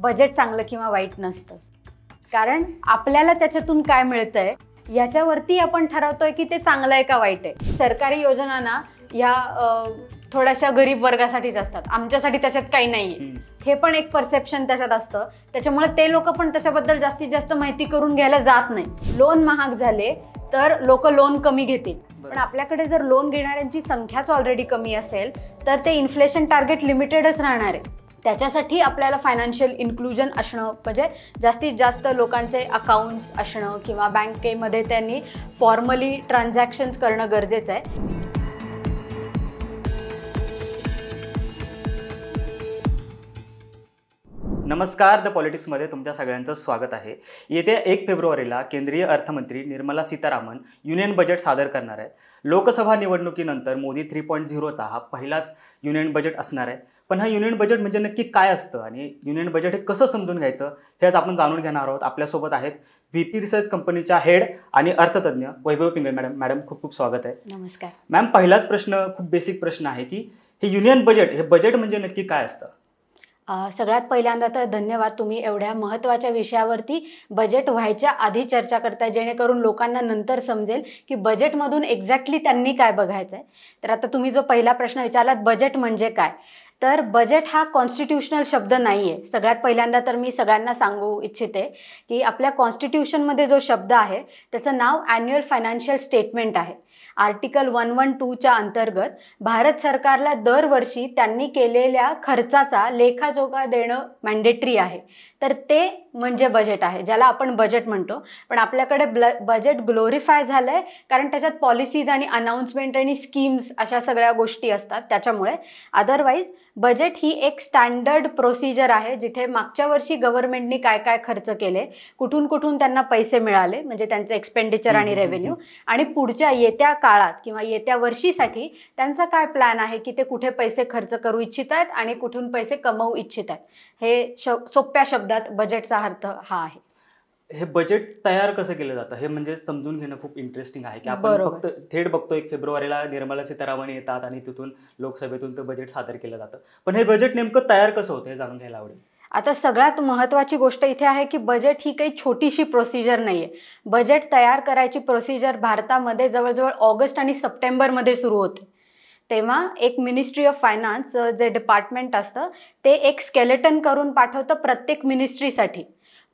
Budget चांगलं किंवा वाईट नसतं, कारण आपल्याला त्याच्यातून काय मिळतंय याच्यावरती आपण ठरवतोय की ते चांगलं आहे का वाईट आहे. सरकारी योजना ना या थोड्याशा गरीब वर्गासाठीच असतात, आमच्यासाठी त्याच्यात काही नाहीये हे पण एक परसेप्शन त्याच्यात असतं. त्याच्यामुळे ते लोक पण त्याच्याबद्दल जास्तीत जास्त माहिती करून घ्यायला जात नाही. लोन महाग झाले तर लोक लोन कमी घेतील, पण आपल्याकडे जर लोन घेणाऱ्यांची संख्याच ऑलरेडी कमी असेल तर ते इन्फ्लेशन टार्गेट लिमिटेडच राहणार आहे. त्याच्यासाठी आपल्याला फायनान्शियल इन्क्लुजन असणं, म्हणजे जास्तीत जास्त लोकांचे अकाउंट्स असणं किंवा बँकेमध्ये त्यांनी फॉर्मली ट्रान्झॅक्शन्स करणं गरजेचं आहे. नमस्कार, द पॉलिटिक्समध्ये तुमच्या सगळ्यांचं स्वागत आहे. येत्या 1 फेब्रुवारीला केंद्रीय अर्थमंत्री निर्मला सीतारामन युनियन बजेट सादर करणार आहेत. लोकसभा निवडणुकीनंतर मोदी 3.0चा हा पहिलाच युनियन बजेट असणार आहे. पण हा युनियन बजेट म्हणजे नक्की काय असतं आणि युनियन बजेट हे कसं समजून घ्यायचं हेच आपण जाणून घेणार आहोत. आपल्यासोबत आहेत VP रिसर्च कंपनीच्या हेड आणि अर्थतज्ञ वैभव पिंगळे मॅडम. मॅडम खूप खूप स्वागत आहे. नमस्कार मॅम, पहिलाच प्रश्न खूप बेसिक प्रश्न आहे की हे युनियन बजेट, हे बजेट म्हणजे नक्की काय असतं? सगळ्यात पहिल्यांदा तर धन्यवाद, तुम्ही एवढ्या महत्त्वाच्या विषयावरती बजेट व्हायच्या आधी चर्चा करताय, जेणेकरून लोकांना नंतर समजेल की बजेटमधून एक्झॅक्टली त्यांनी काय बघायचं आहे. तर आता तुम्ही जो पहिला प्रश्न विचारलात, बजेट म्हणजे काय, तर बजेट हा कॉन्स्टिट्यूशनल शब्द नाही आहे. सगळ्यात पहिल्यांदा तर मी सगळ्यांना सांगू इच्छिते की आपल्या कॉन्स्टिट्यूशनमध्ये जो शब्द आहे त्याचं नाव ॲन्युअल फायनान्शियल स्टेटमेंट आहे. आर्टिकल 112च्या अंतर्गत भारत सरकारला दरवर्षी त्यांनी केलेल्या खर्चाचा लेखाजोखा देणं मॅन्डेटरी आहे. तर ते म्हणजे बजेट आहे, ज्याला आपण बजेट म्हणतो. पण आपल्याकडे बजेट ग्लोरिफाय झालं आहे कारण त्याच्यात पॉलिसीज आणि अनाउन्समेंट आणि स्कीम्स अशा सगळ्या गोष्टी असतात त्याच्यामुळे. अदरवाईज बजेट ही एक स्टँडर्ड प्रोसिजर आहे जिथे मागच्या वर्षी गव्हर्नमेंटनी काय काय खर्च केले, कुठून कुठून त्यांना पैसे मिळाले, म्हणजे त्यांचे एक्सपेंडिचर आणि रेव्हेन्यू, आणि पुढच्या येत्या काळात किंवा येत्या वर्षीसाठी त्यांचा काय प्लॅन आहे की ते कुठे पैसे खर्च करू इच्छित आहेत आणि कुठून पैसे कमवू इच्छित आहेत. हे सोप्या शब्दात बजेटचा अर्थ हा आहे. हे बजेट तयार कसं केलं जातं हे म्हणजे समजून घेणं खूप इंटरेस्टिंग आहे की आपण फक्त थेट बघतो 1 फेब्रुवारीला निर्मला सीतारामन येतात आणि तिथून लोकसभेतून ते बजेट सादर केलं जातं. पण हे बजेट नेमकं तयार कसं होतं हे जाणून घ्यायला आवडेल. आता सगळ्यात महत्त्वाची गोष्ट इथे आहे की बजेट ही काही छोटीशी प्रोसिजर नाही आहे. बजेट तयार करायची प्रोसिजर भारतामध्ये जवळजवळ ऑगस्ट आणि सप्टेंबरमध्ये सुरू होते. तेव्हा एक मिनिस्ट्री ऑफ फायनान्स जे डिपार्टमेंट असतं ते एक स्केलेटन करून पाठवतं प्रत्येक मिनिस्ट्रीसाठी.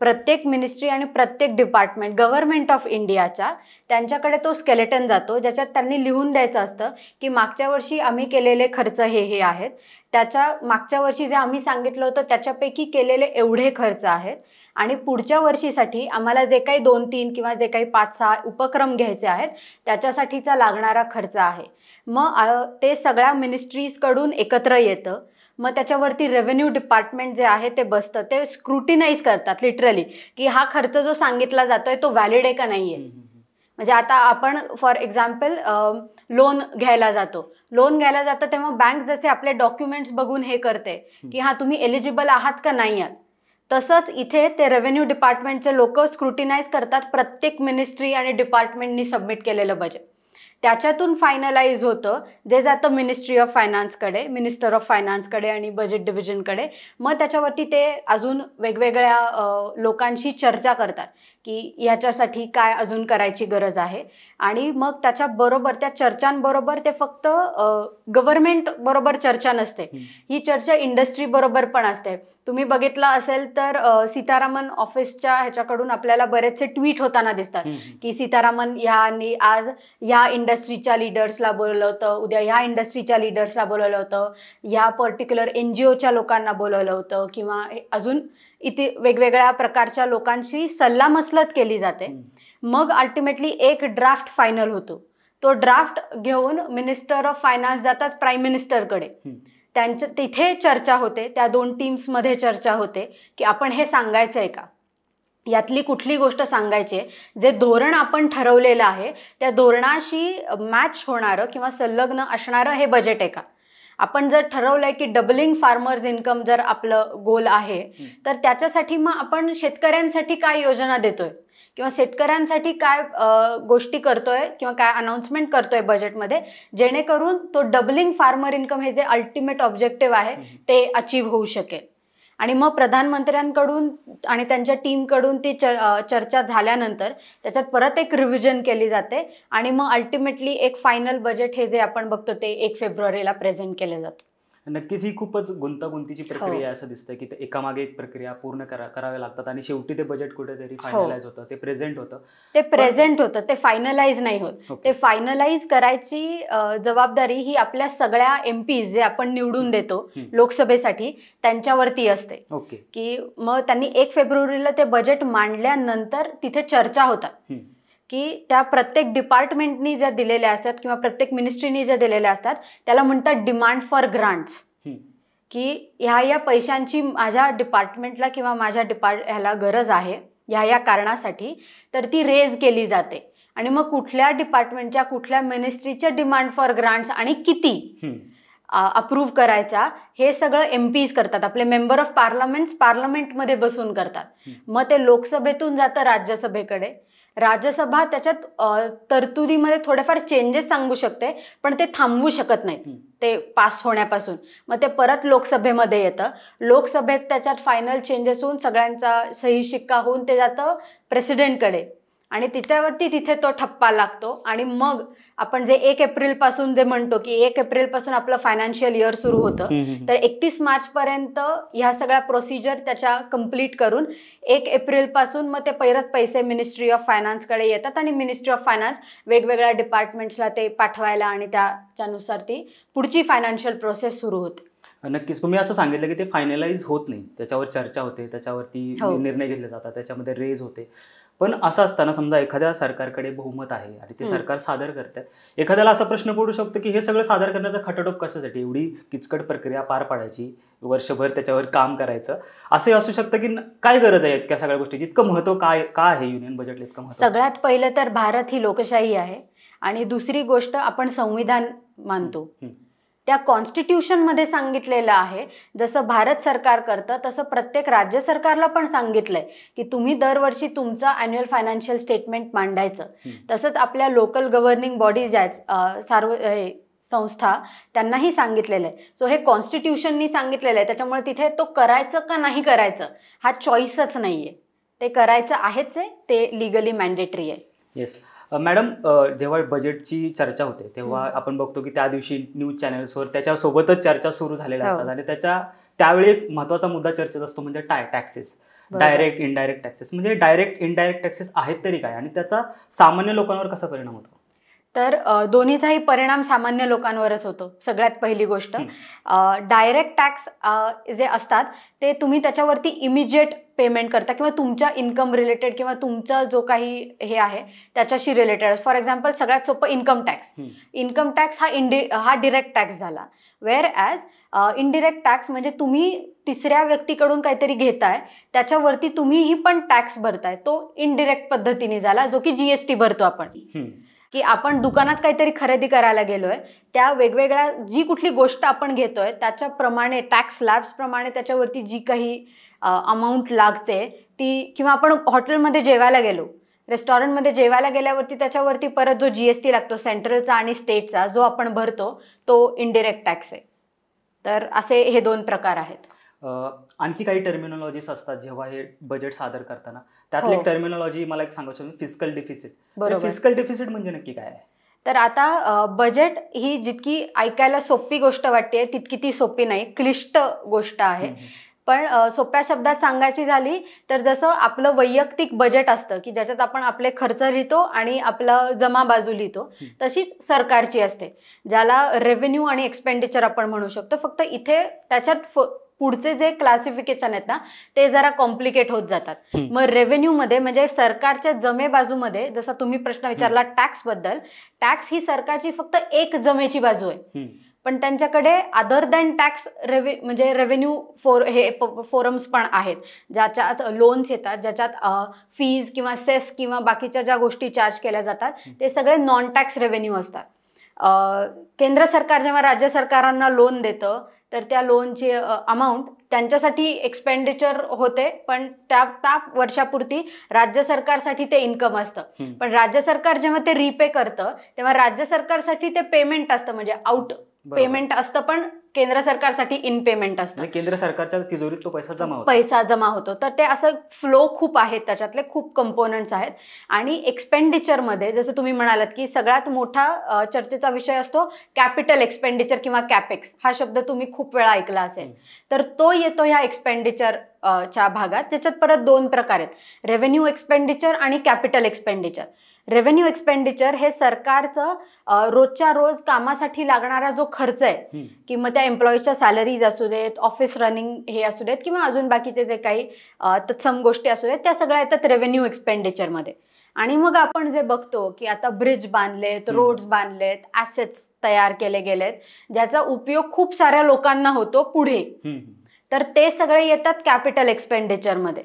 प्रत्येक मिनिस्ट्री आणि प्रत्येक डिपार्टमेंट गव्हर्नमेंट ऑफ इंडियाच्या त्यांच्याकडे तो स्केलेटन जातो, ज्याच्यात त्यांनी लिहून द्यायचं असतं की मागच्या वर्षी आम्ही केलेले खर्च हे आहेत, त्याच्या मागच्या वर्षी जे आम्ही सांगितलं होतं त्याच्यापैकी केलेले एवढे खर्च आहेत, आणि पुढच्या वर्षीसाठी आम्हाला जे काही 2-3 किंवा जे काही 5-6 उपक्रम घ्यायचे आहेत त्याच्यासाठीचा लागणारा खर्च आहे. मग ते सगळ्या मिनिस्ट्रीजकडून एकत्र येतं. मग त्याच्यावरती रेव्हेन्यू डिपार्टमेंट जे आहे ते बसतं, ते स्क्रुटिनाइज करतात लिटरली की हा खर्च जो सांगितला जातोय तो व्हॅलिड आहे का नाही आहे. म्हणजे आता आपण फॉर एक्झाम्पल लोन घ्यायला जातो तेव्हा बँक जसे आपले डॉक्युमेंट्स बघून हे करते की हा तुम्ही एलिजिबल आहात का नाही आहात, तसंच इथे ते रेव्हेन्यू डिपार्टमेंटचे लोक स्क्रुटिनाइज करतात प्रत्येक मिनिस्ट्री आणि डिपार्टमेंटनी सबमिट केलेलं बजेट. त्याच्यातून फायनलाइज होतं, जे जातं मिनिस्ट्री ऑफ फायनान्सकडे, मिनिस्टर ऑफ फायनान्सकडे आणि बजेट डिव्हिजनकडे. मग त्याच्यावरती ते अजून वेगवेगळ्या लोकांशी चर्चा करतात की ह्याच्यासाठी काय अजून करायची गरज आहे, आणि मग त्याच्याबरोबर त्या चर्चांबरोबर ते फक्त गव्हर्नमेंट बरोबर चर्चा नसते, ही चर्चा इंडस्ट्री बरोबर पण असते. तुम्ही बघितलं असेल तर सीतारामन ऑफिसच्या ह्याच्याकडून आपल्याला बरेचसे ट्विट होताना दिसतात की सीतारामन ह्यांनी आज ह्या इंडस्ट्रीच्या लीडर्सला बोलवलं होतं, उद्या ह्या इंडस्ट्रीच्या लीडर्सला बोलवलं होतं, ह्या पर्टिक्युलर NGOच्या लोकांना बोलवलं होतं, किंवा अजून इथे वेगवेगळ्या प्रकारच्या लोकांशी सल्लामसलत केली जाते. मग अल्टिमेटली एक ड्राफ्ट फायनल होतो. तो ड्राफ्ट घेऊन मिनिस्टर ऑफ फायनान्स जातात प्राईम मिनिस्टरकडे. त्यांच्या तिथे चर्चा होते, त्या 2 टीम्समध्ये चर्चा होते की आपण हे सांगायचं आहे का, यातली कुठली गोष्ट सांगायची आहे, जे धोरण आपण ठरवलेलं आहे त्या धोरणाशी मॅच होणारं किंवा संलग्न असणारं हे बजेट आहे का. आपण जर ठरवलंय की डबलिंग फार्मर्स इन्कम जर आपलं गोल आहे, तर त्याच्यासाठी मग आपण शेतकऱ्यांसाठी काय योजना देतोय किंवा शेतकऱ्यांसाठी काय गोष्टी करतोय किंवा काय अनाउन्समेंट करतोय बजेटमध्ये, जेणेकरून तो डबलिंग फार्मर इन्कम हे जे अल्टिमेट ऑब्जेक्टिव्ह आहे ते अचीव्ह होऊ शकेल. आणि मग प्रधानमंत्र्यांकडून आणि त्यांच्या टीमकडून ती चर्चा झाल्यानंतर त्याच्यात परत एक रिव्हिजन केली जाते आणि मग अल्टिमेटली एक फायनल बजेट हे जे आपण बघतो ते 1 फेब्रुवारीला प्रेझेंट केलं जातं. नक्कीच ही खूपच गुंतागुंतीची प्रक्रिया आहे असं दिसतं की ते एकामागे एक प्रक्रिया पूर्ण कराव्या लागतात आणि शेवटी ते बजेट कुठेतरी फायनलाइज होतं, ते प्रेझेंट होतं. ते फायनलाइज नाही होत. ते फायनलाइज करायची जबाबदारी ही आपल्या सगळ्या MP जे आपण निवडून देतो लोकसभेसाठी त्यांच्यावरती असते. की मग त्यांनी 1 फेब्रुवारीला ते बजेट मांडल्यानंतर तिथे चर्चा होतात की त्या प्रत्येक डिपार्टमेंटनी ज्या दिलेल्या असतात किंवा प्रत्येक मिनिस्ट्रीनी ज्या दिलेल्या असतात त्याला म्हणतात डिमांड फॉर ग्रांट्स, की ह्या पैशांची माझ्या डिपार्टमेंटला किंवा माझ्या ह्याला गरज आहे ह्या कारणासाठी, तर ती रेज केली जाते. आणि मग कुठल्या डिपार्टमेंटच्या कुठल्या मिनिस्ट्रीच्या डिमांड फॉर ग्रांट्स आणि किती अप्रूव्ह करायचा हे सगळं MPs करतात. आपले मेंबर ऑफ पार्लमेंटमध्ये बसून करतात. मग ते लोकसभेतून जातं राज्यसभेकडे. राज्यसभा त्याच्यात तरतुदीमध्ये थोडेफार चेंजेस सांगू शकते पण ते थांबवू शकत नाही ते पास होण्यापासून. मग ते परत लोकसभेमध्ये येतं. लोकसभेत त्याच्यात फायनल चेंजेस होऊन सगळ्यांचा सही शिक्का होऊन ते जातं प्रेसिडेंटकडे आणि तिथे तो ठप्पा लागतो. आणि मग आपण जे 1 एप्रिलपासून जे म्हणतो की 1 एप्रिलपासून आपलं फायनान्शियल इयर सुरू होतं, तर 31 मार्चपर्यंत ह्या सगळ्या प्रोसिजर त्याच्या कम्प्लीट करून 1 एप्रिलपासून मग ते परत पैसे मिनिस्ट्री ऑफ फायनान्सकडे येतात आणि मिनिस्ट्री ऑफ फायनान्स वेगवेगळ्या डिपार्टमेंट्सला ते पाठवायला आणि त्याच्यानुसार ती पुढची फायनान्शियल प्रोसेस सुरू होते. नक्कीच तुम्ही असं सांगितलं की ते फायनलाइज होत नाही, त्याच्यावर चर्चा होते, त्याच्यावरती निर्णय घेतले जातात, त्याच्यामध्ये रेज होते. पण असं असताना समजा एखाद्या सरकारकडे बहुमत आहे आणि ते सरकार सादर करतात, एखाद्याला असा प्रश्न पडू शकतो की हे सगळं सादर करण्याचा खटाटोप कशासाठी, एवढी किचकट प्रक्रिया पार पाडायची, वर्षभर त्याच्यावर काम करायचं, असंही असू शकतं की काय गरज आहे इतक्या सगळ्या गोष्टीची, इतकं महत्त्व का आहे युनियन बजेटला इतकं महत्त्व? सगळ्यात पहिलं तर भारत ही लोकशाही आहे आणि दुसरी गोष्ट आपण संविधान मानतो. त्या कॉन्स्टिट्यूशनमध्ये सांगितलेलं आहे, जसं भारत सरकार करतं तसं प्रत्येक राज्य सरकारला पण सांगितलंय की तुम्ही दरवर्षी तुमचं ॲन्युअल फायनान्शियल स्टेटमेंट मांडायचं. तसंच आपल्या लोकल गव्हर्निंग बॉडीज आहेत संस्था त्यांनाही सांगितलेलं आहे. सो हे कॉन्स्टिट्यूशननी सांगितलेलं आहे, त्याच्यामुळे तिथे तो करायचं का नाही करायचं हा चॉईसच नाही आहे. ते करायचं आहेच आहे, ते लिगली मॅन्डेटरी आहे. येस मॅडम, जेव्हा बजेटची चर्चा होते तेव्हा आपण बघतो की त्या दिवशी न्यूज चॅनल्सवर त्याच्यासोबतच चर्चा सुरू झालेल्या असतात आणि त्यावेळी एक महत्त्वाचा मुद्दा चर्चेत असतो म्हणजे टॅक्सेस, डायरेक्ट इनडायरेक्ट टॅक्सेस. म्हणजे डायरेक्ट इनडायरेक्ट टॅक्सेस आहेत तरी काय आणि त्याचा सामान्य लोकांवर कसा परिणाम होतो? तर दोन्हीचाही परिणाम सामान्य लोकांवरच होतो. सगळ्यात पहिली गोष्ट, डायरेक्ट टॅक्स जे असतात ते तुम्ही त्याच्यावरती इमिजिएट पेमेंट करता किंवा तुमच्या इन्कम रिलेटेड किंवा तुमचा जो काही हे आहे त्याच्याशी रिलेटेड. फॉर एक्झाम्पल सगळ्यात सोपं इन्कम टॅक्स हा डिरेक्ट टॅक्स झाला. वेअर ॲज इनडिरेक्ट टॅक्स म्हणजे तुम्ही तिसऱ्या व्यक्तीकडून काहीतरी घेताय त्याच्यावरती तुम्हीही पण टॅक्स भरताय, तो इनडिरेक्ट पद्धतीने झाला, जो की GST भरतो आपण. की आपण दुकानात काहीतरी खरेदी करायला गेलोय, त्या वेगवेगळ्या जी कुठली गोष्ट आपण घेतोय त्याच्याप्रमाणे टॅक्स स्लॅब्स प्रमाणे त्याच्यावरती जी काही अमाऊंट लागते ती, किंवा आपण हॉटेलमध्ये जेवायला गेलो, रेस्टॉरंटमध्ये जेवायला गेल्यावरती त्याच्यावरती परत जो GST लागतो सेंट्रलचा आणि स्टेटचा जो आपण भरतो तो इनडिरेक्ट टॅक्स आहे. तर असे हे 2 प्रकार आहेत. आणखी काही टर्मिनॉलॉजीज असतात जेव्हा हे बजेट सादर करताना, त्यातली एक टर्मिनॉलॉजी मला एक सांगायची, फिस्कल डेफिसिट. फिस्कल डेफिसिट म्हणजे नक्की काय आहे? तर आता बजेट ही जितकी ऐकायला सोपी गोष्ट वाटते तितकी ती सोपी नाही, क्लिष्ट गोष्ट आहे. पण सोप्या शब्दात सांगायची झाली तर जसं आपलं वैयक्तिक बजेट असतं की ज्याच्यात आपण आपले खर्च लिहितो आणि आपलं जमा बाजू लिहितो, तशीच सरकारची असते ज्याला रेव्हेन्यू आणि एक्सपेंडिचर आपण म्हणू शकतो. फक्त इथे त्याच्यात पुढचे जे क्लासिफिकेशन आहेत ना ते जरा कॉम्प्लिकेट होत जातात. मग रेव्हेन्यूमध्ये म्हणजे सरकारच्या जमे बाजूमध्ये, जसा तुम्ही प्रश्न विचारला टॅक्सबद्दल, टॅक्स ही सरकारची फक्त एक जमेची बाजू आहे. पण त्यांच्याकडे अदर दॅन टॅक्स म्हणजे रेव्हेन्यू फोरम्स पण आहेत ज्याच्यात लोन्स येतात, ज्याच्यात फीज किंवा सेस किंवा बाकीच्या ज्या गोष्टी चार्ज केल्या जातात ते सगळे नॉन टॅक्स रेव्हेन्यू असतात. केंद्र सरकार जेव्हा राज्य सरकारांना लोन देतं तर त्या लोनची अमाऊंट त्यांच्यासाठी एक्सपेंडिचर होते, पण त्या वर्षापुरती राज्य सरकारसाठी ते इन्कम असतं. पण राज्य सरकार जेव्हा ते रिपे करतं तेव्हा राज्य सरकारसाठी ते पेमेंट असतं, म्हणजे आउट पेमेंट असतं, पण केंद्र सरकारसाठी इन पेमेंट असतं, केंद्र सरकारच्या तिजोरीत तो पैसा जमा होतो. तर ते असं फ्लो खूप आहेत, त्याच्यातले खूप कंपोनंट्स आहेत. आणि एक्सपेंडिचरमध्ये जसं तुम्ही म्हणालात की सगळ्यात मोठा चर्चेचा विषय असतो कॅपिटल एक्सपेंडिचर किंवा कॅपेक्स. हा शब्द तुम्ही खूप वेळा ऐकला असेल. तर तो येतो ह्या एक्सपेंडिचर च्या भागात. त्याच्यात परत 2 प्रकार आहेत, रेव्हेन्यू एक्सपेंडिचर आणि कॅपिटल एक्सपेंडिचर. रेव्हेन्यू एक्सपेंडिचर हे सरकारचं रोजच्या रोज कामासाठी लागणारा जो खर्च आहे, किंवा त्या एम्प्लॉईजच्या सॅलरीज असू देत, ऑफिस रनिंग हे असू देत, किंवा अजून बाकीचे जे काही तत्सम गोष्टी असू देत, त्या सगळ्या येतात रेव्हेन्यू एक्सपेंडिचरमध्ये. आणि मग आपण जे बघतो की आता ब्रिज बांधलेत, रोड्स बांधलेत, ॲसेट्स तयार केले गेलेत, ज्याचा उपयोग खूप साऱ्या लोकांना होतो पुढे, तर ते सगळे येतात कॅपिटल एक्सपेंडिचरमध्ये.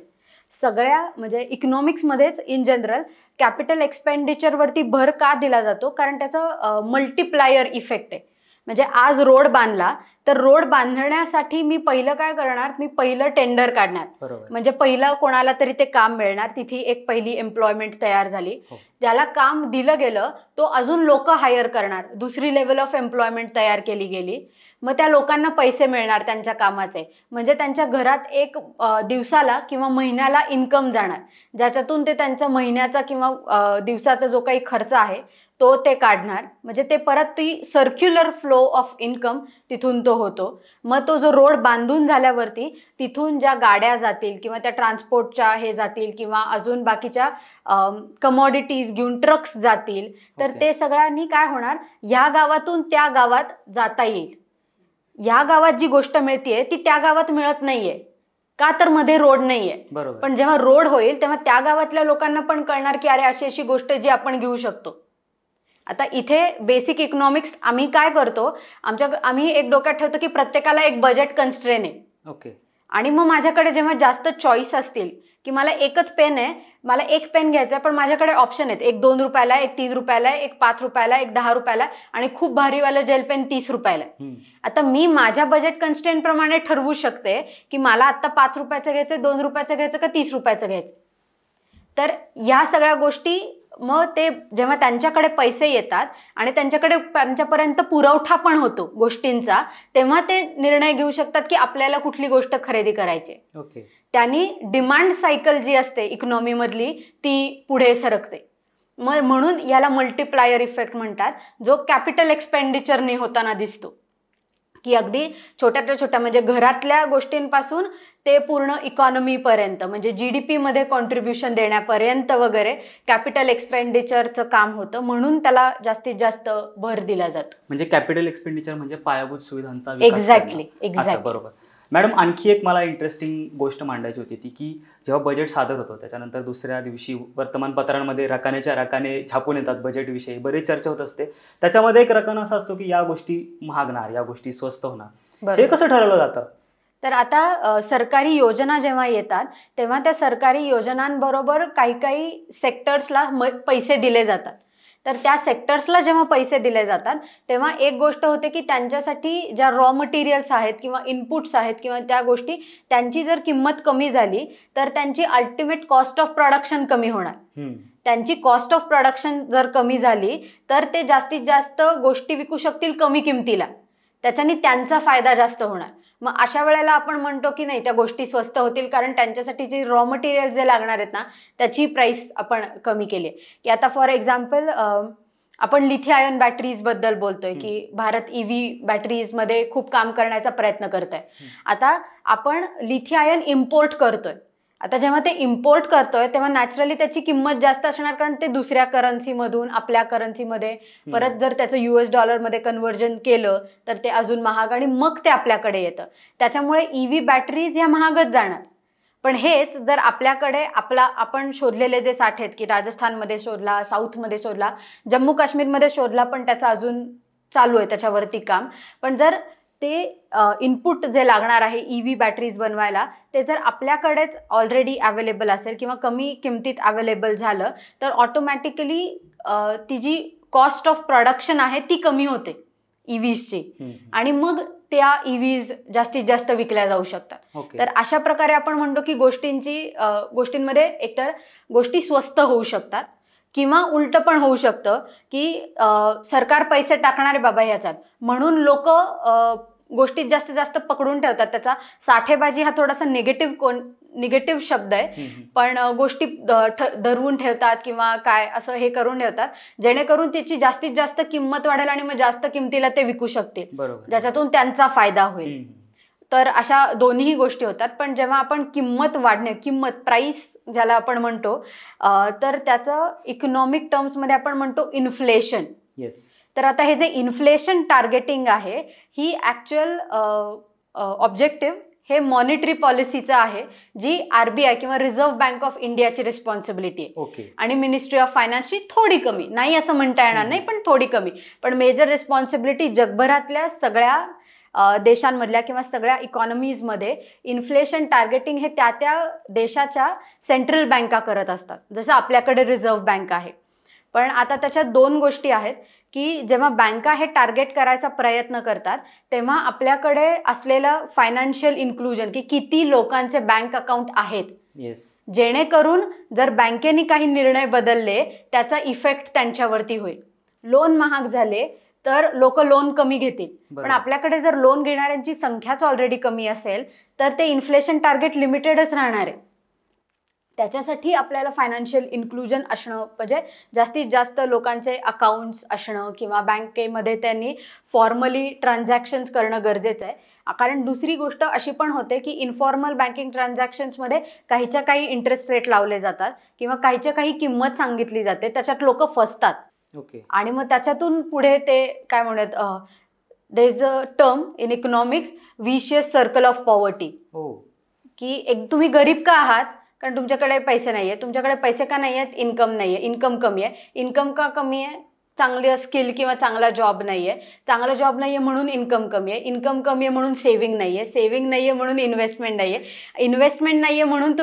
सगळ्या म्हणजे इकॉनॉमिक्समध्येच इन जनरल कॅपिटल एक्सपेंडिचरवरती भर का दिला जातो, कारण त्याचं मल्टिप्लायर इफेक्ट आहे. म्हणजे आज रोड बांधला तर रोड बांधण्यासाठी मी पहिलं काय करणार, मी पहिलं टेंडर काढणार, म्हणजे पहिलं कोणाला तरी ते काम मिळणार, तिथे एक पहिली एम्प्लॉयमेंट तयार झाली. ज्याला काम दिलं गेलं तो अजून लोक हायर करणार, दुसरी लेवल ऑफ एम्प्लॉयमेंट तयार केली गेली. मग त्या लोकांना पैसे मिळणार त्यांच्या कामाचे, म्हणजे त्यांच्या घरात एक दिवसाला किंवा महिन्याला इन्कम जाणार, ज्याच्यातून ते त्यांचा महिन्याचा किंवा दिवसाचा जो काही खर्च आहे तो ते काढणार. म्हणजे ते परत ती सर्क्युलर फ्लो ऑफ इन्कम तिथून तो होतो. मग तो जो रोड बांधून झाल्यावरती तिथून ज्या गाड्या जातील किंवा त्या ट्रान्सपोर्टच्या हे जातील किंवा अजून बाकीच्या कमॉडिटीज घेऊन ट्रक्स जातील, तर ते सगळ्यांनी काय होणार, ह्या गावातून त्या गावात जाता येईल. या गावात जी गोष्ट मिळतीये ती त्या गावात मिळत नाहीये, का तर मध्ये रोड नाहीये. पण जेव्हा रोड होईल तेव्हा त्या गावातल्या लोकांना पण कळणार की अरे अशी अशी गोष्ट जी आपण घेऊ शकतो. आता इथे बेसिक इकॉनॉमिक्स आम्ही काय करतो, आम्ही एक डोक्यात ठेवतो की प्रत्येकाला एक बजेट कन्स्ट्रेन आहे. आणि मग माझ्याकडे जेव्हा जास्त चॉईस असतील की मला एकच पेन आहे, मला एक पेन घ्यायचा आहे, पण माझ्याकडे ऑप्शन आहेत, एक 2 रुपयाला, एक 3 रुपयाला, एक 5 रुपयाला, एक 10 रुपयाला, आणि खूप भारीवालं जेल पेन 30 रुपयाला. आता मी माझ्या बजेट कन्स्ट्रेन प्रमाणे ठरवू शकते की मला आता 5 रुपयाचं घ्यायचं, 2 रुपयाचं घ्यायचं का 30 रुपयाचं घ्यायचं. तर या सगळ्या गोष्टी मग ते जेव्हा त्यांच्याकडे पैसे येतात आणि त्यांच्यापर्यंत पुरवठा पण होतो गोष्टींचा, तेव्हा ते निर्णय घेऊ शकतात की आपल्याला कुठली गोष्ट खरेदी करायची. त्यांनी डिमांड सायकल जी असते इकॉनॉमी मधली ती पुढे सरकते. म्हणून याला मल्टिप्लायर इफेक्ट म्हणतात, जो कॅपिटल एक्सपेंडिचरने होताना दिसतो. की अगदी छोट्यातल्या छोट्या म्हणजे घरातल्या गोष्टींपासून ते पूर्ण इकॉनॉमीपर्यंत, म्हणजे GDP मध्ये कॉन्ट्रीब्युशन देण्यापर्यंत वगैरे कॅपिटल एक्सपेंडिचरचं काम होतं. म्हणून त्याला जास्तीत जास्त भर दिला जातो. म्हणजे कॅपिटल एक्सपेंडिचर म्हणजे पायाभूत सुविधांचा विकास. एक्झॅक्टली. बरोबर. मॅडम, आणखी एक मला इंटरेस्टिंग गोष्ट मांडायची होती ती की जेव्हा बजेट सादर होतं त्याच्यानंतर दुसऱ्या दिवशी वर्तमानपत्रांमध्ये रकानेच्या रकाने छापून येतात, बजेटविषयी बरीच चर्चा होत असते. त्याच्यामध्ये एक रकाना असा असतो की या गोष्टी महागणार, या गोष्टी स्वस्त होणार. हे कसं ठरवलं जातं? तर आता सरकारी योजना जेव्हा येतात तेव्हा त्या सरकारी योजनांबरोबर काही काही सेक्टर्सला पैसे दिले जातात. तर त्या सेक्टर्सला जेव्हा पैसे दिले जातात तेव्हा एक गोष्ट होते की त्यांच्यासाठी ज्या रॉ मटेरियल्स आहेत किंवा इनपुट्स आहेत किंवा त्या गोष्टी, त्यांची जर किंमत कमी झाली तर त्यांची अल्टिमेट कॉस्ट ऑफ प्रोडक्शन कमी होणार. त्यांची कॉस्ट ऑफ प्रोडक्शन जर कमी झाली तर ते जास्तीत जास्त गोष्टी विकू शकतील कमी किमतीला, त्याच्याने त्यांचा फायदा जास्त होणार. मग अशा वेळेला आपण म्हणतो की नाही, त्या गोष्टी स्वस्त होतील कारण त्यांच्यासाठी जे रॉ मटेरियल्स जे लागणार आहेत ना त्याची प्राइस आपण कमी केली. की आता फॉर एक्झाम्पल आपण लिथियम आयन बॅटरीज बद्दल बोलतोय की भारत EV बॅटरीजमध्ये खूप काम करण्याचा प्रयत्न करतोय. आता आपण लिथियम आयन इम्पोर्ट करतोय. आता जेव्हा ते इम्पोर्ट करतोय तेव्हा नॅचरली त्याची किंमत जास्त असणार, कारण ते दुसऱ्या करन्सीमधून आपल्या करन्सीमध्ये परत जर त्याचं US डॉलरमध्ये कन्व्हर्जन केलं तर ते अजून महाग आणि मग ते आपल्याकडे येतं. त्याच्यामुळे EV बॅटरीज ह्या महागच जाणार. पण हेच जर आपल्याकडे आपण शोधलेले जे साठे आहेत की राजस्थानमध्ये शोधला, साऊथमध्ये शोधला, जम्मू काश्मीरमध्ये शोधला, पण त्याचं अजून चालू आहे त्याच्यावरती काम. पण जर ते इनपुट जे लागणार आहे EV बॅटरीज बनवायला ते जर आपल्याकडेच ऑलरेडी अवेलेबल असेल किंवा कमी किमतीत अवेलेबल झालं तर ऑटोमॅटिकली ती जी कॉस्ट ऑफ प्रोडक्शन आहे ती कमी होते EVsची, आणि मग त्या EVs जास्तीत जास्त विकल्या जाऊ शकतात. तर अशा प्रकारे आपण म्हणतो की गोष्टींमध्ये एकतर गोष्टी स्वस्त होऊ शकतात किंवा उलट पण होऊ शकतं की सरकार पैसे टाकणार आहे बाबा ह्याच्यात, म्हणून लोक गोष्टीत जास्तीत जास्त पकडून ठेवतात. त्याचा साठेबाजी हा थोडासा निगेटिव्ह शब्द आहे, पण गोष्टी धरवून ठेवतात किंवा काय असं हे करून ठेवतात, जेणेकरून त्याची जास्तीत जास्त किंमत वाढेल आणि मग जास्त किमतीला ते विकू शकतील, ज्याच्यातून त्यांचा फायदा होईल. तर अशा दोन्ही गोष्टी होतात. पण जेव्हा आपण किंमत प्राइस ज्याला आपण म्हणतो, तर त्याचं इकॉनॉमिक टर्म्समध्ये आपण म्हणतो इन्फ्लेशन. तर आता हे जे इन्फ्लेशन टार्गेटिंग आहे, ही ॲक्च्युअल ऑब्जेक्टिव्ह हे मॉनिटरी पॉलिसीचं आहे, जी RBI किंवा रिझर्व्ह बँक ऑफ इंडियाची रिस्पॉन्सिबिलिटी आहे. आणि मिनिस्ट्री ऑफ फायनान्सची थोडी कमी, नाही असं म्हणता येणार नाही, पण थोडी कमी. पण मेजर रिस्पॉन्सिबिलिटी जगभरातल्या सगळ्या देशांमधल्या किंवा सगळ्या इकॉनॉमीजमध्ये इन्फ्लेशन टार्गेटिंग हे त्या देशाच्या सेंट्रल बँका करत असतात, जसं आपल्याकडे रिझर्व्ह बँक आहे. पण आता त्याच्यात दोन गोष्टी आहेत की जेव्हा बँका हे टार्गेट करायचा प्रयत्न करतात, तेव्हा आपल्याकडे असलेलं फायनान्शियल इन्क्लुजन, की किती लोकांचे बँक अकाउंट आहेत, जेणेकरून जर बँकेने काही निर्णय बदलले त्याचा इफेक्ट त्यांच्यावरती होईल. लोन महाग झाले तर लोक लोन कमी घेतील, पण आपल्याकडे जर लोन घेणाऱ्यांची संख्याच ऑलरेडी कमी असेल तर ते इन्फ्लेशन टार्गेट लिमिटेडच राहणार आहे. त्याच्यासाठी आपल्याला फायनान्शियल इन्क्लुजन असणं, म्हणजे जास्तीत जास्त लोकांचे अकाउंट्स असणं किंवा बँकेमध्ये त्यांनी फॉर्मली ट्रान्झॅक्शन्स करणं गरजेचं आहे. कारण दुसरी गोष्ट अशी पण होते की इन्फॉर्मल बँकिंग ट्रान्झॅक्शन्समध्ये काहीच्या काही इंटरेस्ट रेट लावले जातात किंवा काहीच्या काही किंमत सांगितली जाते, त्याच्यात लोक फसतात. आणि मग त्याच्यातून पुढे ते काय म्हणतात, there is a term in economics, vicious circle of poverty, की तुम्ही गरीब का आहात, कारण तुमच्याकडे पैसे नाही आहे. तुमच्याकडे पैसे का नाही आहेत, इन्कम नाही आहे. इन्कम कमी आहे. इन्कम का कमी आहे, चांगली स्किल किंवा चांगला जॉब नाही आहे. चांगला जॉब नाही आहे म्हणून इन्कम कमी आहे. इन्कम कमी आहे म्हणून सेव्हिंग नाही आहे. सेव्हिंग नाही आहे म्हणून इन्व्हेस्टमेंट नाही आहे. इन्व्हेस्टमेंट नाही आहे म्हणून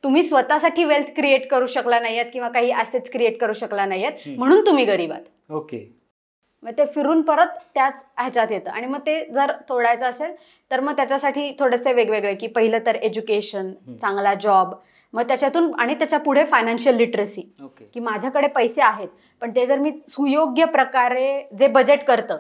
तुम्ही स्वतःसाठी वेल्थ क्रिएट करू शकला नाही आहेत किंवा काही ॲसेट्स क्रिएट करू शकला नाही आहेत, म्हणून तुम्ही गरीब आहात. मग ते फिरून परत त्याच ह्याच्यात येतं. आणि मग ते जर तोडायचं असेल तर मग त्याच्यासाठी थोडेसे वेगवेगळे, की पहिलं तर एज्युकेशन, चांगला जॉब, मग त्याच्यातून आणि त्याच्या पुढे फायनान्शियल लिटरसी, की माझ्याकडे पैसे आहेत पण ते जर मी सुयोग्य प्रकारे जे बजेट करतं,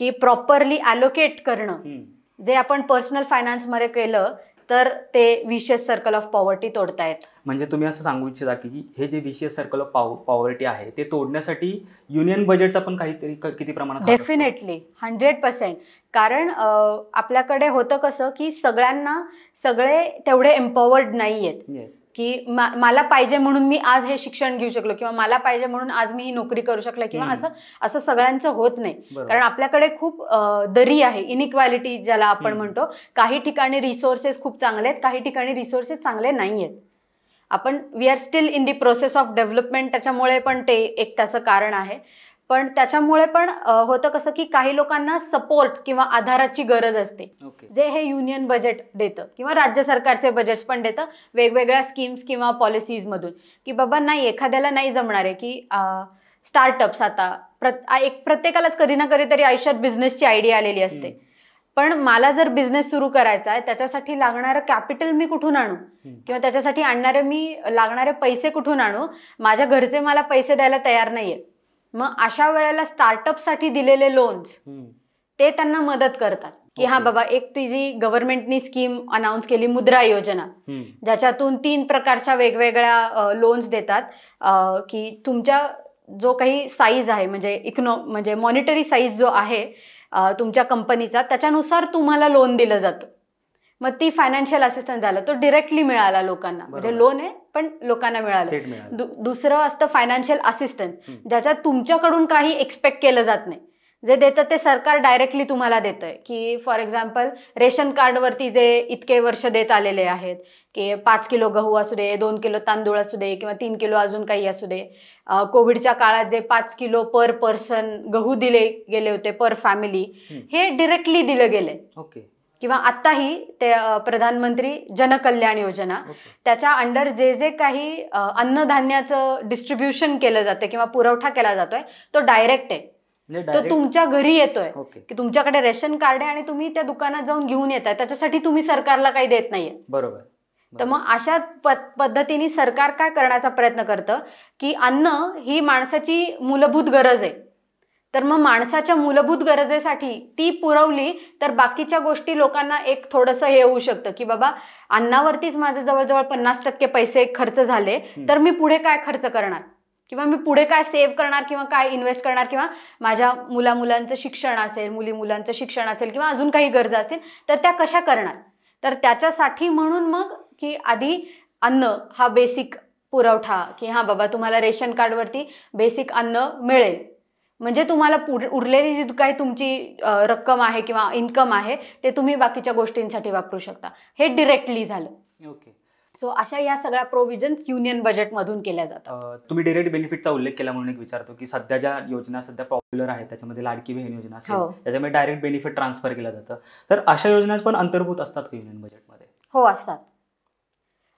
की प्रॉपरली ॲलोकेट करणं, जे आपण पर्सनल फायनान्समध्ये केलं तर ते विशियस सर्कल ऑफ पॉवर्टी तोडतायत. म्हणजे तुम्ही असं सांगू इच्छिता की हे जे विशियस सर्कल ऑफ पॉवर्टी आहे ते तोडण्यासाठी युनियन बजेटचा पण काहीतरी किती प्रमाणात? डेफिनेटली 100%. कारण आपल्याकडे होतं कसं की सगळे तेवढे एम्पॉवर्ड नाही आहेत, की मला पाहिजे म्हणून मी आज हे शिक्षण घेऊ शकलो किंवा मला पाहिजे म्हणून आज मी ही नोकरी करू शकले किंवा असं सगळ्यांचं होत नाही. कारण आपल्याकडे खूप दरी आहे, इनइक्वॅलिटी ज्याला आपण म्हणतो. काही ठिकाणी रिसोर्सेस खूप चांगले आहेत, काही ठिकाणी रिसोर्सेस चांगले नाही आहेत. We are still in the process of development, त्याच्यामुळे पण ते एक त्याचं कारण आहे. पण त्याच्यामुळे पण होतं कसं की काही लोकांना सपोर्ट किंवा आधाराची गरज असते, जे हे युनियन बजेट देतं किंवा राज्य सरकारचे बजेट्स पण देतं वेगवेगळ्या स्कीम्स किंवा पॉलिसीजमधून, की बाबा नाही, एखाद्याला नाही जमणार आहे की स्टार्टअप्स, आता प्रत्येकालाच कधी ना कधीतरी आयुष्यात बिझनेसची आयडिया आलेली असते, पण मला जर बिझनेस सुरू करायचा आहे त्याच्यासाठी लागणारं कॅपिटल मी कुठून आणू किंवा त्याच्यासाठी लागणारे पैसे कुठून आणू, माझ्या घरचे मला पैसे द्यायला तयार नाहीये. मग अशा वेळेला स्टार्टअपसाठी दिलेले लोन्स ते त्यांना मदत करतात, की हा बाबा, एक ती जी गव्हर्नमेंटनी स्कीम अनाऊन्स केली, मुद्रा योजना, ज्याच्यातून 3 प्रकारच्या वेगवेगळ्या लोन्स देतात, की तुमच्या जो काही साईज आहे, म्हणजे मॉनिटरी साईज जो आहे तुमच्या कंपनीचा, त्याच्यानुसार तुम्हाला लोन दिलं जातं. मग ती फायनान्शियल असिस्टन्स झालं, तो डिरेक्टली मिळाला लोकांना, म्हणजे लोन आहे पण लोकांना मिळालं. दुसरं असतं फायनान्शियल असिस्टन्स, ज्याच्यात तुमच्याकडून काही एक्सपेक्ट केलं जात नाही. जे देतं ते सरकार डायरेक्टली तुम्हाला देतंय, की फॉर एक्झाम्पल रेशन कार्डवरती जे इतके वर्ष देत आलेले आहेत, की 5 किलो गहू असू दे, 2 किलो तांदूळ असू दे किंवा 3 किलो अजून काही असू दे. कोविडच्या काळात जे 5 किलो पर पर्सन गहू दिले गेले होते पर फॅमिली, हे डिरेक्टली दिलं गेले. किंवा आत्ताही ते प्रधानमंत्री जनकल्याण योजना, त्याच्या अंडर जे काही अन्नधान्याचं डिस्ट्रीब्युशन केलं जातं किंवा पुरवठा केला जातोय तो डायरेक्ट आहे, तो तुमच्या घरी येतोय, की तुमच्याकडे रेशन कार्ड आहे आणि तुम्ही त्या दुकानात जाऊन घेऊन येताय, त्याच्यासाठी तुम्ही सरकारला काही देत नाहीये. बरोबर. तर मग अशा पद्धतीने सरकार काय करण्याचा प्रयत्न करतं, की अन्न ही माणसाची मूलभूत गरज आहे, तर मग माणसाच्या मूलभूत गरजेसाठी ती पुरवली तर बाकीच्या गोष्टी लोकांना एक थोडंसं हे होऊ शकतं की बाबा अन्नावरतीच माझे जवळजवळ 50% पैसे खर्च झाले, तर मी पुढे काय खर्च करणार, किंवा मी पुढे काय सेव्ह करणार, किंवा काय इन्व्हेस्ट करणार, किंवा माझ्या मुलांचं शिक्षण असेल, मुलांचं शिक्षण असेल, किंवा अजून काही गरजा असतील तर त्या कशा करणार. तर त्याच्यासाठी म्हणून मग की आधी अन्न हा बेसिक पुरवठा, की हां बाबा तुम्हाला रेशन कार्डवरती बेसिक अन्न मिळेल, म्हणजे तुम्हाला उरलेली जी काही तुमची रक्कम आहे किंवा इन्कम आहे ते तुम्ही बाकीच्या गोष्टींसाठी वापरू शकता. हे डिरेक्टली झालं. ओके. सो अशा या सगळ्या प्रोव्हिजन्स युनियन बजेटमधून केल्या जातात. तुम्ही डायरेक्ट बेनिफिटचा उल्लेख केला म्हणून एक विचारतो की सध्या ज्या योजना सध्या पॉप्युलर आहेत त्याच्यामध्ये लाडकी बहीण योजना असेल, त्याच्यामध्ये डायरेक्ट बेनिफिट ट्रान्सफर केलं जातं, तर अशा योजना पण अंतर्भूत असतात का युनियन बजेटमध्ये? हो,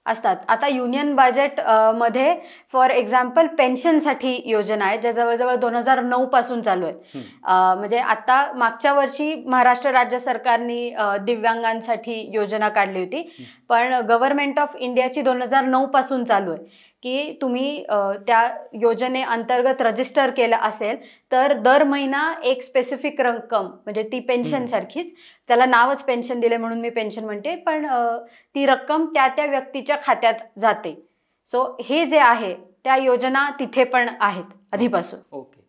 असतात. आता युनियन बजेट मध्ये फॉर एक्झाम्पल पेन्शनसाठी योजना आहे ज्या जवळजवळ 2009 पासून चालू आहेत. म्हणजे आता मागच्या वर्षी महाराष्ट्र राज्य सरकारने दिव्यांगांसाठी योजना काढली होती, पण गव्हर्नमेंट ऑफ इंडियाची 2009 पासून चालू आहे की तुम्ही त्या योजनेअंतर्गत रजिस्टर केलं असेल तर दर महिना एक स्पेसिफिक रक्कम, म्हणजे ती पेन्शन सारखीच, त्याला नावच पेन्शन दिले म्हणून मी पेन्शन म्हणते, पण ती रक्कम त्या व्यक्तीच्या खात्यात जाते. सो हे जे आहे त्या योजना तिथे पण आहेत आधीपासून. ओके.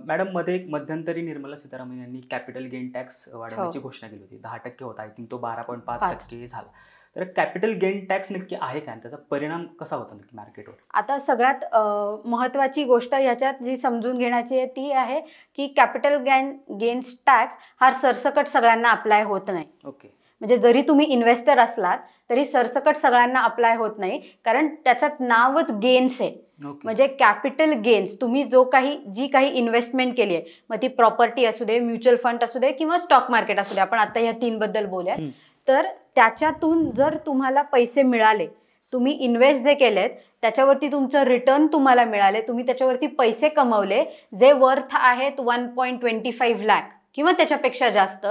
मॅडम, मध्ये एक मध्यंतरी निर्मला सीतारामन यांनी कॅपिटल गेन टॅक्स वाढवण्याची घोषणा केली होती. 10% होता, आय थिंक तो 12.5% झाला. तर कॅपिटल गेन टॅक्स नक्की आहे काय, त्याचा परिणाम कसा होतो नक्की मार्केटवर? आता सगळ्यात महत्त्वाची गोष्ट ह्याच्यात जी समजून घेण्याची आहे ती आहे की कॅपिटल गेन्स टॅक्स हा सरसकट सगळ्यांना अप्लाय होत नाही. ओके. म्हणजे जरी तुम्ही इन्व्हेस्टर असलात तरी सरसकट सगळ्यांना अप्लाय होत नाही, कारण त्याच्यात नावच गेन्स आहे. म्हणजे कॅपिटल गेन्स, तुम्ही जी काही इन्व्हेस्टमेंट केली आहे, मग ती प्रॉपर्टी असू दे, म्युच्युअल फंड असू दे किंवा स्टॉक मार्केट असू दे, आपण आता ह्या 3 बद्दल बोलूयात, तर त्याच्यातून जर तुम्हाला पैसे मिळाले, तुम्ही इन्व्हेस्ट जे केलेत त्याच्यावरती तुमचं रिटर्न तुम्हाला मिळाले, तुम्ही त्याच्यावरती पैसे कमवले जे वर्थ आहेत 1.25 लाख किंवा त्याच्यापेक्षा जास्त,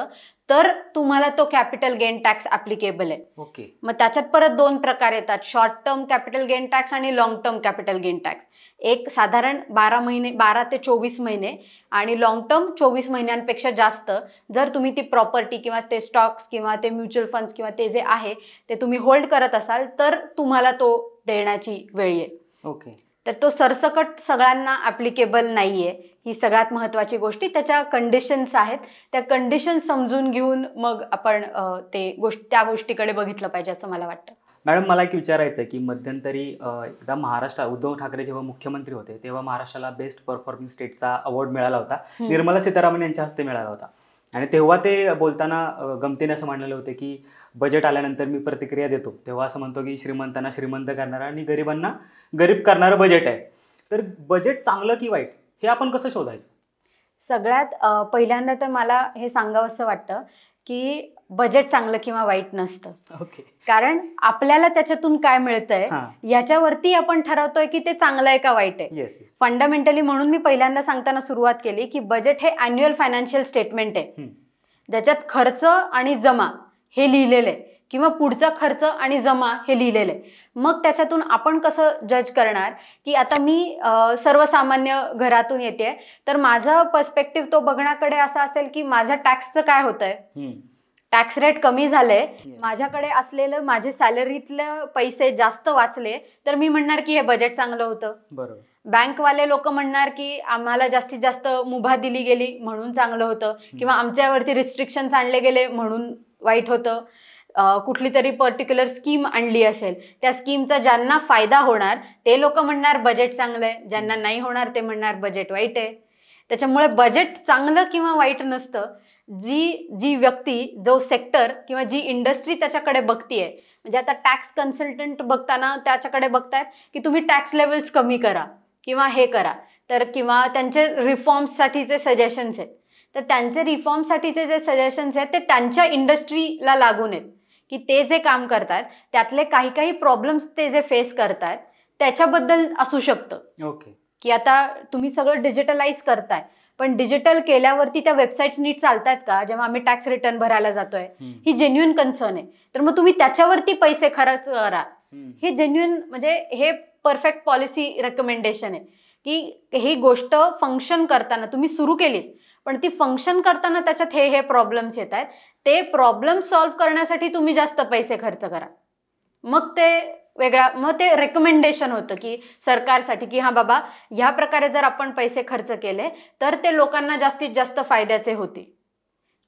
तर तुम्हाला तो कॅपिटल गेन टॅक्स ऍप्लिकेबल आहे. ओके. मग त्याच्यात परत 2 प्रकार येतात, short term capital gain tax आणि long term capital gain tax. एक साधारण 12 ते 24 महिने आणि लॉंग टर्म 24 महिन्यांपेक्षा जास्त जर तुम्ही ती प्रॉपर्टी किंवा ते स्टॉक्स किंवा ते म्युच्युअल फंड्स किंवा ते जे आहे ते तुम्ही होल्ड करत असाल तर तुम्हाला तो देण्याची वेळ येईल. ओके. तर तो सरसकट सगळ्यांना ऍप्लिकेबल नाहीये, ही सगळ्यात महत्त्वाची गोष्टी. त्याच्या कंडिशन्स आहेत, त्या कंडिशन समजून घेऊन मग आपण त्या गोष्टीकडे बघितलं पाहिजे असं मला वाटतं. मॅडम, मला एक विचारायचं आहे की मध्यंतरी एकदा उद्धव ठाकरे जेव्हा मुख्यमंत्री होते तेव्हा महाराष्ट्राला बेस्ट परफॉर्मिंग स्टेटचा अवॉर्ड मिळाला होता, निर्मला सीतारामन यांच्या हस्ते मिळाला होता. आणि तेव्हा ते बोलताना गमतीने असं म्हणलेलं होतं की बजेट आल्यानंतर मी प्रतिक्रिया देतो, तेव्हा असं म्हणतो की श्रीमंतांना श्रीमंत करणारा आणि गरिबांना गरीब करणारं बजेट आहे. तर बजेट चांगलं की वाईट हे आपण कसं शोधायचं? सगळ्यात पहिल्यांदा तर मला हे सांगावंसं वाटतं की बजेट चांगलं किंवा वाईट नसतं. ओके. कारण आपल्याला त्याच्यातून काय मिळतंय याच्यावरती आपण ठरवतोय की ते चांगलं आहे का वाईट आहे. फंडामेंटली म्हणून मी पहिल्यांदा सांगताना सुरुवात केली की बजेट हे अॅन्युअल फायनान्शियल स्टेटमेंट आहे, ज्याच्यात खर्च आणि जमा हे लिहिलेलं आहे किंवा पुढचा खर्च आणि जमा हे लिहिलेलं आहे. मग त्याच्यातून आपण कसं जज करणार की आता मी सर्वसामान्य घरातून येते तर माझा पर्स्पेक्टिव्ह तो बघण्याकडे असा असेल की माझ्या टॅक्सचं काय होतंय, टॅक्स रेट कमी झाले, माझ्याकडे असलेलं माझे सॅलरीतले पैसे जास्त वाचले, तर मी म्हणणार की हे बजेट चांगलं होतं. बरोबर. बँकवाले लोक म्हणणार की आम्हाला जास्तीत जास्त मुभा दिली गेली म्हणून चांगलं होतं, किंवा आमच्यावरती रिस्ट्रिक्शन्स आणले गेले म्हणून वाईट होतं. कुठली तरी पर्टिक्युलर स्कीम आणली असेल, त्या स्कीमचा ज्यांना फायदा होणार ते लोक म्हणणार बजेट चांगलं आहे, ज्यांना नाही होणार ते म्हणणार बजेट वाईट आहे. त्याच्यामुळे बजेट चांगलं किंवा वाईट नसतं, जी व्यक्ती, जो सेक्टर किंवा जी इंडस्ट्री त्याच्याकडे बघतीये. म्हणजे आता टॅक्स कन्सल्टंट बघताना त्याच्याकडे बघतायत की तुम्ही टॅक्स लेवल्स कमी करा किंवा हे करा, तर किंवा त्यांचे रिफॉर्म्ससाठीचे सजेशन्स आहेत, तर त्यांचे रिफॉर्मसाठीचे जे सजेशन्स आहेत ते त्यांच्या इंडस्ट्रीला लागून आहेत की ते जे काम करतात त्यातले काही प्रॉब्लेम्स ते जे फेस करतात त्याच्याबद्दल असू शकतं. ओके. की आता तुम्ही सगळं डिजिटलाइज करताय, पण डिजिटल केल्यावरती त्या वेबसाईट्स नीट चालतात का जेव्हा आम्ही टॅक्स रिटर्न भरायला जातोय, ही जेन्युइन कन्सर्न आहे. तर मग तुम्ही त्याच्यावरती पैसे खर्च करा, हे जेन्युइन, म्हणजे हे परफेक्ट पॉलिसी रेकमेंडेशन आहे की ही गोष्ट फंक्शन करताना तुम्ही सुरू केलीत, पण ती फंक्शन करताना त्याच्यात हे प्रॉब्लेम्स येत आहेत, ते प्रॉब्लेम सॉल्व्ह करण्यासाठी तुम्ही जास्त पैसे खर्च करा. मग ते रेकमेंडेशन होतं की सरकारसाठी की हां बाबा, ह्या प्रकारे जर आपण पैसे खर्च केले तर ते लोकांना जास्तीत जास्त फायद्याचे होतील.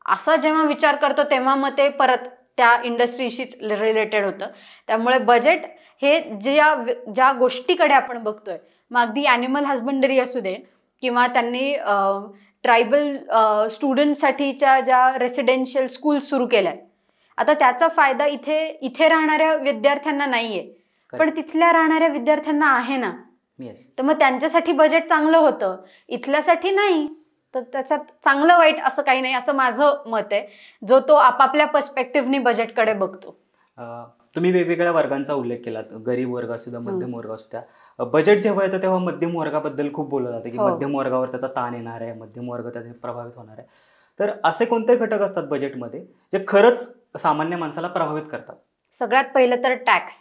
असा जेव्हा विचार करतो तेव्हा मग ते परत त्या इंडस्ट्रीशीच रिलेटेड होतं. त्यामुळे बजेट हे ज्या गोष्टीकडे आपण बघतोय, मग अगदी ॲनिमल हजबंडरी असू दे किंवा त्यांनी ट्रायबल स्टुडंटसाठीच्या ज्या रेसिडेन्शियल स्कूल सुरू केल्या, आता त्याचा फायदा इथे राहणाऱ्या विद्यार्थ्यांना नाहीये, पण तिथल्या राहणाऱ्या विद्यार्थ्यांना आहे ना. तर मग त्यांच्यासाठी बजेट चांगलं होतं, इथल्यासाठी नाही. तर त्याच्यात चांगलं वाईट असं काही नाही, असं माझं मत आहे, जो तो आपापल्या पर्स्पेक्टिव्हनी बजेटकडे बघतो. तुम्ही वेगवेगळ्या वर्गांचा उल्लेख केला, गरीब वर्ग असू द्या, मध्यम वर्ग असू द्या. बजेट जेव्हा येतं तेव्हा मध्यम वर्गाबद्दल खूप बोललं जातं की मध्यम वर्गावर त्याचा ताण येणार आहे, मध्यम वर्ग त्याने प्रभावित होणार आहे. तर असे कोणते घटक असतात बजेटमध्ये जे खरंच सामान्य माणसाला प्रभावित करतात? सगळ्यात पहिलं तर टॅक्स,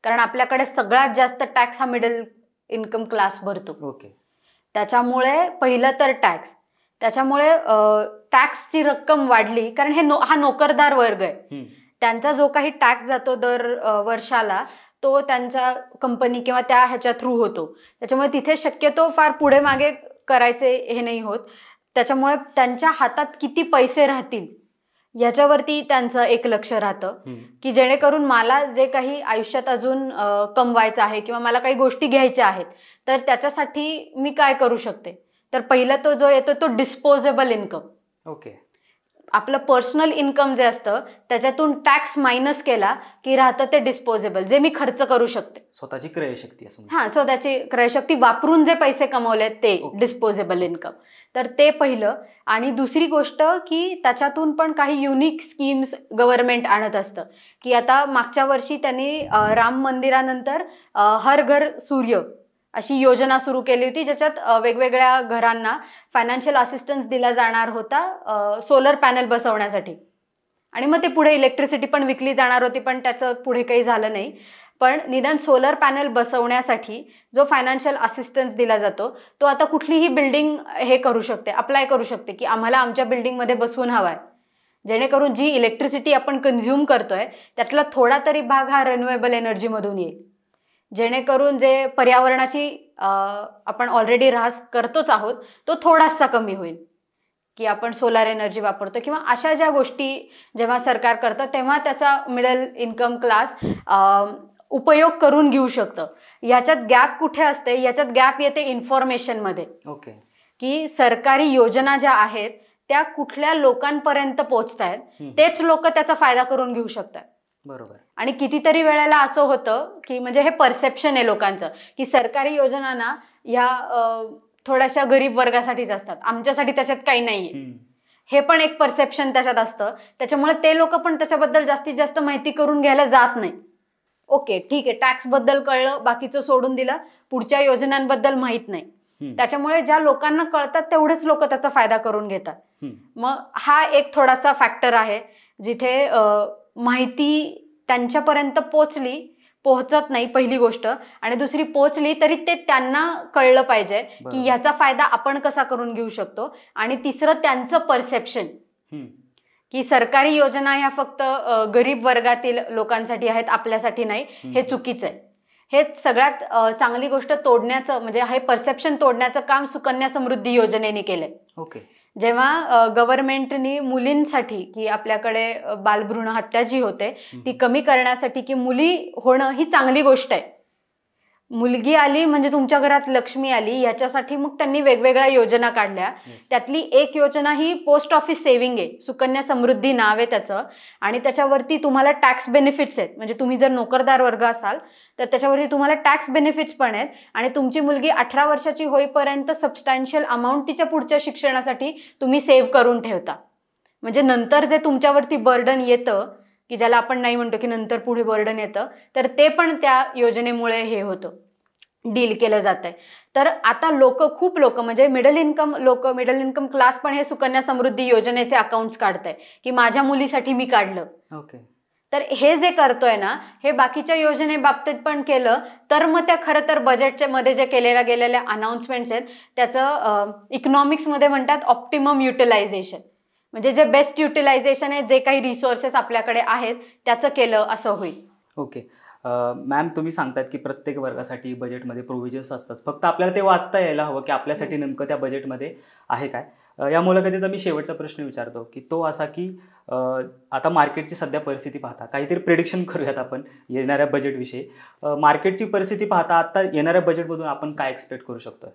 कारण आपल्याकडे सगळ्यात जास्त टॅक्स हा मिडल इन्कम क्लास भरतो. ओके. त्याच्यामुळे पहिलं तर टॅक्स, त्याच्यामुळे टॅक्सची रक्कम वाढली, कारण हा नोकरदार वर्ग आहे. त्यांचा जो काही टॅक्स जातो दर वर्षाला तो त्यांच्या कंपनी किंवा त्या ह्याच्या थ्रू होतो. त्याच्यामुळे तिथे शक्यतो फार पुढे मागे करायचे हे नाही होत. त्याच्यामुळे त्यांच्या हातात किती पैसे राहतील याच्यावरती त्यांचं एक लक्ष राहतं की जेणेकरून मला जे काही आयुष्यात अजून कमवायचं आहे किंवा मला काही गोष्टी घ्यायच्या आहेत तर त्याच्यासाठी मी काय करू शकते. तर पहिला तो जो येतो तो डिस्पोजेबल इन्कम. ओके. आपलं पर्सनल इन्कम जे असतं त्याच्यातून टॅक्स मायनस केला की राहतं ते डिस्पोजेबल, जे मी खर्च करू शकते, स्वतःची क्रयशक्ती असून. हां, स्वतःची क्रयशक्ती वापरून जे पैसे कमवले ते डिस्पोजेबल इन्कम. तर ते पहिलं. आणि दुसरी गोष्ट की त्याच्यातून पण काही युनिक स्कीम्स गव्हर्नमेंट आणत असतं की आता मागच्या वर्षी त्यांनी राम मंदिरानंतर हर घर सूर्य अशी योजना सुरू केली होती, ज्याच्यात वेगवेगळ्या घरांना फायनान्शियल असिस्टन्स दिला जाणार होता सोलर पॅनल बसवण्यासाठी. आणि मग ते पुढे इलेक्ट्रिसिटी पण विकली जाणार होती, पण त्याचं पुढे काही झालं नाही. पण निदान सोलर पॅनल बसवण्यासाठी जो फायनान्शियल असिस्टन्स दिला जातो तो आता कुठलीही बिल्डिंग हे करू शकते, अप्लाय करू शकते की आम्हाला आमच्या बिल्डिंगमध्ये बसवून हवा आहे, जेणेकरून जी इलेक्ट्रिसिटी आपण कन्झ्युम करतोय त्यातला थोडा तरी भाग हा रिन्युएबल एनर्जीमधून येईल, जेणेकरून जे पर्यावरणाची आपण ऑलरेडी ऱ्हास करतोच आहोत तो थोडासा कमी होईल की आपण सोलार एनर्जी वापरतो. किंवा अशा ज्या गोष्टी जेव्हा सरकार करतं तेव्हा त्याचा मिडल इन्कम क्लास उपयोग करून घेऊ शकतं. याच्यात गॅप कुठे असते, याच्यात गॅप येते इन्फॉर्मेशनमध्ये. ओके. की सरकारी योजना ज्या आहेत त्या कुठल्या लोकांपर्यंत पोहोचतायत, तेच लोक त्याचा फायदा करून घेऊ शकतात. बरोबर. आणि कितीतरी वेळेला असं होतं की म्हणजे हे परसेप्शन आहे लोकांचं की सरकारी योजना ना या थोड्याशा गरीब वर्गासाठीच असतात, आमच्यासाठी त्याच्यात काही नाहीये, हे पण एक परसेप्शन त्याच्यात असतं. त्याच्यामुळे ते लोक पण त्याच्याबद्दल जास्तीत जास्त माहिती करून घ्यायला जात नाही. ओके ठीक आहे, टॅक्स बद्दल कळलं, बाकीचं सोडून दिलं, पुढच्या योजनांबद्दल माहित नाही. त्याच्यामुळे ज्या लोकांना कळतात तेवढेच लोक त्याचा फायदा करून घेतात. मग हा एक थोडासा फॅक्टर आहे जिथे माहिती त्यांच्यापर्यंत पोहोचत नाही पहिली गोष्ट, आणि दुसरी पोहोचली तरी ते त्यांना कळलं पाहिजे की ह्याचा फायदा आपण कसा करून घेऊ शकतो. आणि तिसरं त्यांचं परसेप्शन की सरकारी योजना ह्या फक्त गरीब वर्गातील लोकांसाठी आहेत, आपल्यासाठी नाही, हे चुकीचं आहे. हे सगळ्यात चांगली गोष्ट तोडण्याचं म्हणजे हे परसेप्शन तोडण्याचं काम सुकन्या समृद्धी योजनेने केलंय. ओके. जेव्हा गव्हर्नमेंटनी मुलींसाठी की आपल्याकडे बालभ्रूण हत्या जी होते ती कमी करण्यासाठी की मुली होणं ही चांगली गोष्ट आहे, मुलगी आली म्हणजे तुमच्या घरात लक्ष्मी आली, याच्यासाठी मग त्यांनी वेगवेगळ्या योजना काढल्या. त्यातली एक योजना ही पोस्ट ऑफिस सेव्हिंग आहे, सुकन्या समृद्धी नाव आहे त्याचं. आणि त्याच्यावरती तुम्हाला टॅक्स बेनिफिट्स आहेत, म्हणजे तुम्ही जर नोकरदार वर्ग असाल तर त्याच्यावरती तुम्हाला टॅक्स बेनिफिट्स पण आहेत. आणि तुमची मुलगी 18 वर्षाची होईपर्यंत सबस्टॅन्शियल अमाऊंट तिच्या पुढच्या शिक्षणासाठी तुम्ही सेव्ह करून ठेवता. म्हणजे नंतर जे तुमच्यावरती बर्डन येतं की ज्याला आपण नाही म्हणतो की नंतर पुढे बर्डन येतं, तर ते पण त्या योजनेमुळे हे होतं, डील केलं जात आहे. तर आता खूप लोक म्हणजे मिडल इन्कम क्लास पण हे सुकन्या समृद्धी योजनेचे अकाउंट्स काढत आहे की माझ्या मुलीसाठी मी काढलं. ओके. तर हे जे करतोय ना, हे बाकीच्या योजनेबाबतीत पण केलं तर मग त्या खरं तर बजेटच्या मध्ये जे गेलेल्या अनाउन्समेंट्स आहेत त्याचं इकॉनॉमिक्समध्ये म्हणतात ऑप्टिमम युटिलायझेशन, म्हणजे जे बेस्ट युटिलायझेशन आहे, जे काही रिसोर्सेस आपल्याकडे आहेत त्याचं केलं असं होईल. ओके मॅम, तुम्ही सांगतायत की प्रत्येक वर्गासाठी बजेटमध्ये प्रोव्हिजन्स असतात, फक्त आपल्याला ते वाचता यायला हवं की आपल्यासाठी नेमकं त्या बजेटमध्ये आहे काय. या मुलाखतीचा मी शेवटचा प्रश्न विचारतो की तो असा की आता मार्केटची सध्या परिस्थिती पाहता काहीतरी प्रेडिक्शन करूयात आपण येणाऱ्या बजेटविषयी. मार्केटची परिस्थिती पाहता आता येणाऱ्या बजेटमधून आपण काय एक्सपेक्ट करू शकतोय?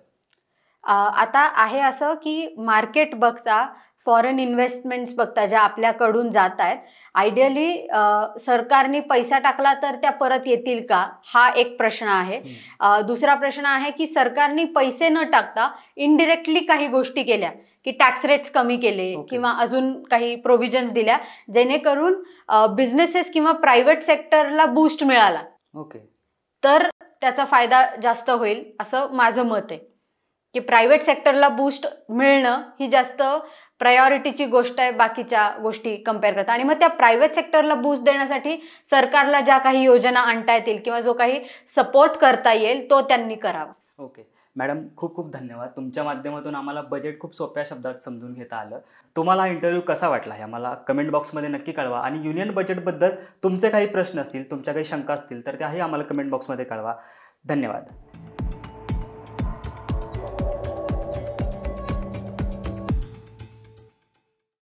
आता आहे असं की मार्केट बघता, फॉरेन इन्व्हेस्टमेंट्स बघता ज्या आपल्याकडून जात आहेत, आयडियली सरकारने पैसा टाकला तर त्या परत येतील का, हा एक प्रश्न आहे. दुसरा प्रश्न आहे की सरकारने पैसे न टाकता इनडिरेक्टली काही गोष्टी केल्या की टॅक्स रेट्स कमी केले किंवा अजून काही प्रोव्हिजन्स दिल्या जेणेकरून बिझनेसेस किंवा प्रायव्हेट सेक्टरला बूस्ट मिळाला ओके, तर त्याचा फायदा जास्त होईल असं माझं मत आहे. की प्रायव्हेट सेक्टरला बूस्ट मिळणं ही जास्त प्रायोरिटीची गोष्ट आहे बाकीच्या गोष्टी कम्पेअर करता. आणि मग त्या प्रायव्हेट सेक्टरला बूस्ट देण्यासाठी सरकारला ज्या काही योजना आणता येतील किंवा जो काही सपोर्ट करता येईल तो त्यांनी करावा. ओके मॅडम, खूप खूप धन्यवाद. तुमच्या माध्यमातून आम्हाला बजेट खूप सोप्या शब्दात समजून घेता आलं. तुम्हाला हा इंटरव्ह्यू कसा वाटला हे आम्हाला कमेंट बॉक्समध्ये नक्की कळवा. आणि युनियन बजेटबद्दल तुमचे काही प्रश्न असतील, तुमच्या काही शंका असतील तर त्याही आम्हाला कमेंट बॉक्समध्ये कळवा. धन्यवाद.